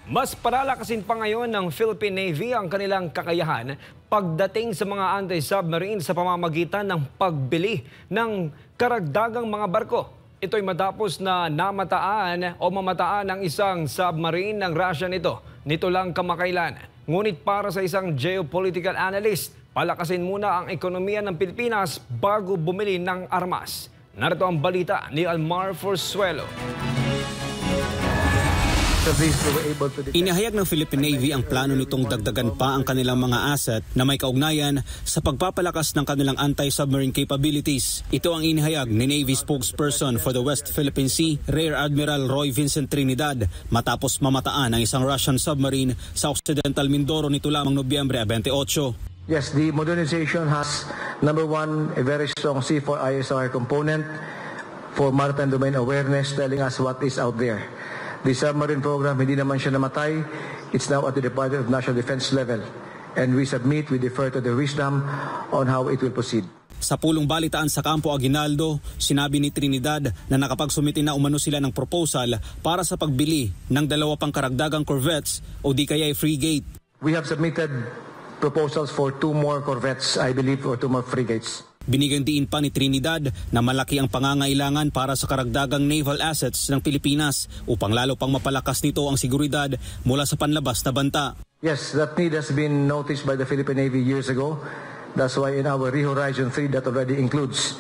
Mas paralakasin pa ngayon ng Philippine Navy ang kanilang kakayahan pagdating sa mga anti-submarine sa pamamagitan ng pagbili ng karagdagang mga barko. Ito'y matapos na mamataan ng isang submarine ng Russia nito lang kamakailan. Ngunit para sa isang geopolitical analyst, palakasin muna ang ekonomiya ng Pilipinas bago bumili ng armas. Narito ang balita ni Almar Forzuelo. Inihayag ng Philippine Navy ang plano nitong dagdagan pa ang kanilang mga asset na may kaugnayan sa pagpapalakas ng kanilang anti-submarine capabilities. Ito ang inihayag ni Navy spokesperson for the West Philippine Sea, Rear Admiral Roy Vincent Trinidad, matapos mamataan ang isang Russian submarine sa Occidental Mindoro nito lamang Nobyembre 28. Yes, the modernization has, number one, a very strong C4ISR component for maritime domain awareness, telling us what is out there. The submarine program, hindi naman siya namatay. It's now at the Department of National Defense level. And we defer to the wisdom on how it will proceed. Sa pulong balitaan sa Campo Aguinaldo, sinabi ni Trinidad na nakapagsumite na umano sila ng proposal para sa pagbili ng 2 pang karagdagang corvettes o di kaya frigate. We have submitted proposals for 2 more corvettes, I believe, or 2 more frigates. Binigyang diin pa ni Trinidad na malaki ang pangangailangan para sa karagdagang naval assets ng Pilipinas upang lalo pang mapalakas nito ang seguridad mula sa panlabas na banta. Yes, that need has been noticed by the Philippine Navy years ago. That's why in our Re-Horizon 3 that already includes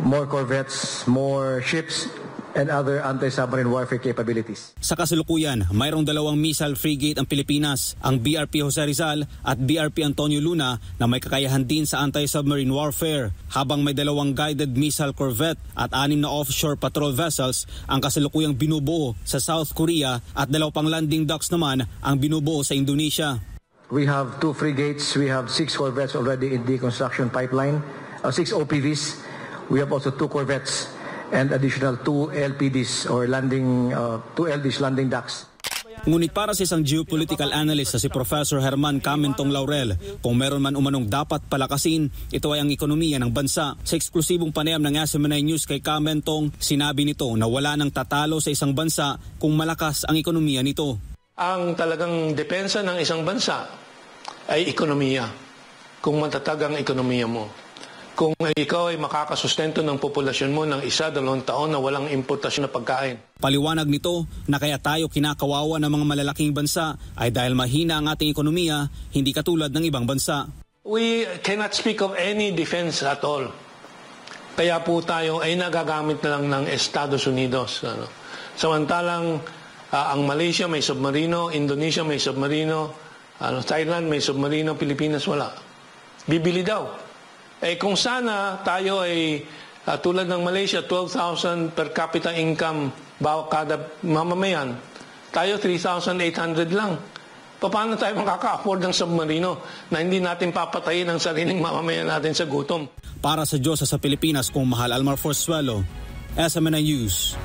more corvettes, more ships, and other anti-submarine warfare capabilities. Sa kasalukuyan, mayroong 2 missile frigate ang Pilipinas, ang BRP Jose Rizal at BRP Antonio Luna na may kakayahan din sa anti-submarine warfare, habang may 2 guided missile corvette at 6 na offshore patrol vessels ang kasalukuyang binubuo sa South Korea at 2 pang landing docks naman ang binubuo sa Indonesia. We have 2 frigates, we have 6 corvettes already in the construction pipeline, 6 OPVs, we have also 2 corvettes, and additional 2 LPDs or landing docks. Ngunit para sa isang geopolitical analyst na si Professor Herman Camentong Laurel, kung meron man umanong dapat palakasin, ito ay ang ekonomiya ng bansa. Sa eksklusibong panayam ng SMNI News kay Camentong, sinabi nito na wala nang tatalo sa isang bansa kung malakas ang ekonomiya nito. Ang talagang depensa ng isang bansa ay ekonomiya. Kung matatag ang ekonomiya mo. Kung ikaw ay makakasustento ng populasyon mo ng 1-2 taon na walang importasyon na pagkain. Paliwanag nito na kaya tayo kinakawawa ng mga malalaking bansa ay dahil mahina ang ating ekonomiya, hindi katulad ng ibang bansa. We cannot speak of any defense at all. Kaya po tayo ay nagagamit na lang ng Estados Unidos. Samantalang ang Malaysia may submarino, Indonesia may submarino, Thailand may submarino, Pilipinas wala. Bibili daw. Kung sana tayo ay tulad ng Malaysia, 12,000 per capita income kada mamamayan, tayo 3,800 lang. Paano tayo makaka-afford ng submarino na hindi natin papatayin ang sariling mamamayan natin sa gutom? Para sa Diyos sa Pilipinas, kung mahal Almar Forzuelo, SMNI News.